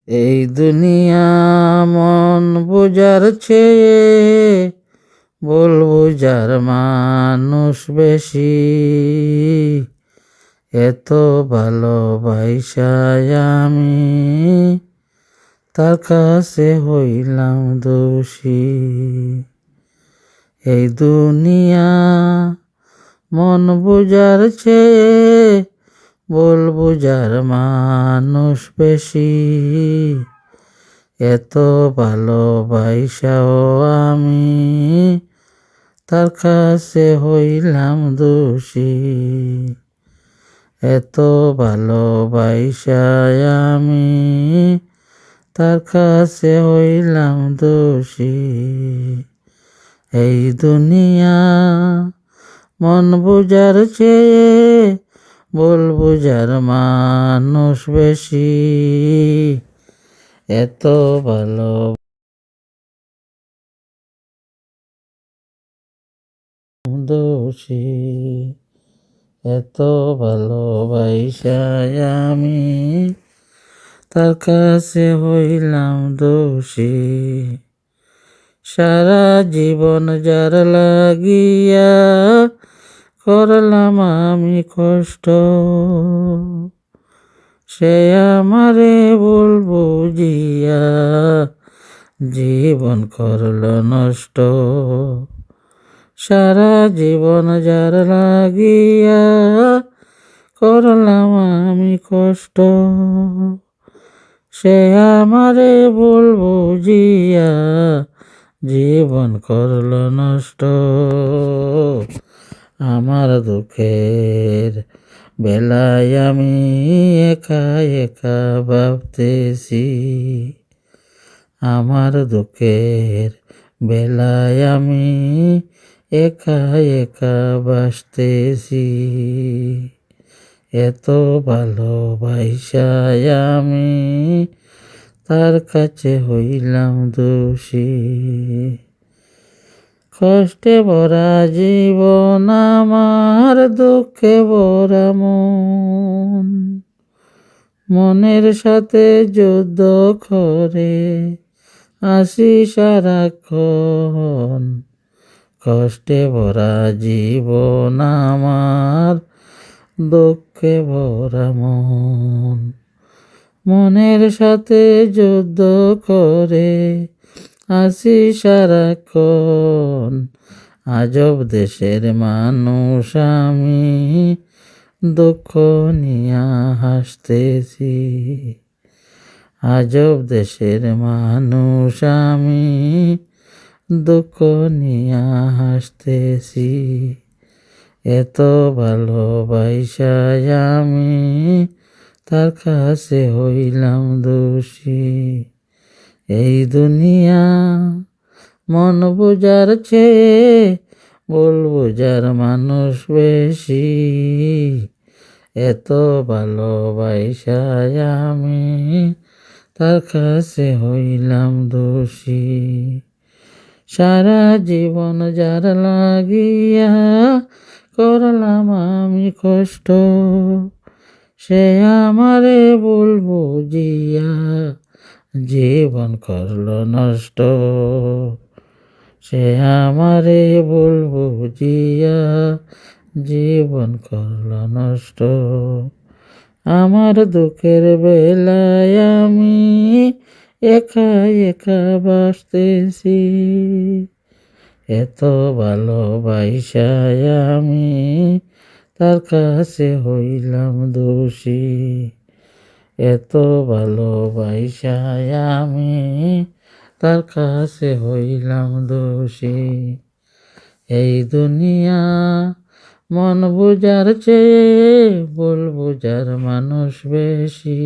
এই দুনিয়া মন বুঝার চেয়ে বল বুঝার মানুষ বেশি। এত ভালোবাসায় আমি তার কাছে হইলাম দোষী। এই দুনিয়া মন বুঝার চেয়ে বল বুঝার মানুষ বেশি। এত ভালোবাসাও আমি তার কাছে হইলাম দোষী। এত ভালোবাসায় আমি তার কাছে হইলাম দোষী। এই দুনিয়া মন বুঝার চেয়ে বল বুঝার মানুষ বেশি। এত ভালো দোষী। এত ভালোবাসায় আমি তার কাছে হইলাম দোষী। সারা জীবন যার লাগিয়া করলাম আমি কষ্ট, সে আমারে ভুল বুঝিয়া জীবন করল নষ্ট। সারা জীবন যার লাগিয়া করলাম আমি কষ্ট, সে আমারে ভুল বুঝিয়া জীবন করল নষ্ট। আমার দুঃখের বেলায় আমি একা একা ভাবতেছি। আমার দুঃখের বেলায় আমি একা একা বাসতেছি। এত ভালোবাসায় আমি তার কাছে হইলাম দোষী। কষ্টে ভরা জীবন আমার, দুঃখে ভরা মন, মনের সাথে যুদ্ধ করে আসি সারাক্ষণ। কষ্টে ভরা জীবন আমার, দুঃখে ভরা মন, মনের সাথে যুদ্ধ করে আসি সারাক্ষণ। আজব দেশের মানুষ আমি, দুঃখ নিয়া হাসতেছি। আজব দেশের মানুষ আমি, দুঃখ নিয়া হাসতেছি। এত ভালোবাসায় আমি তার কাছে হইলাম দোষী। এই দুনিয়া মন বুঝার চেয়ে বল বুঝার মানুষ বেশি। এত ভালোবাসায় আমি তার কাছে হইলাম দোষী। সারা জীবন যার লাগিয়া করলাম আমি কষ্ট, সে আমারে ভুল বুঝিয়া জীবন করল নষ্ট। সে আমারে ভুল বুঝিয়া জীবন করল নষ্ট। আমার দুঃখের বেলায় আমি একা একা বাসতেছি। এত ভালোবাসায় আমি তার কাছে হইলাম দোষী। এত ভালোবাসায় আমি তার কাছে হইলাম দোষী। এই দুনিয়া মন বুঝার চেয়ে বল বুঝার মানুষ বেশি।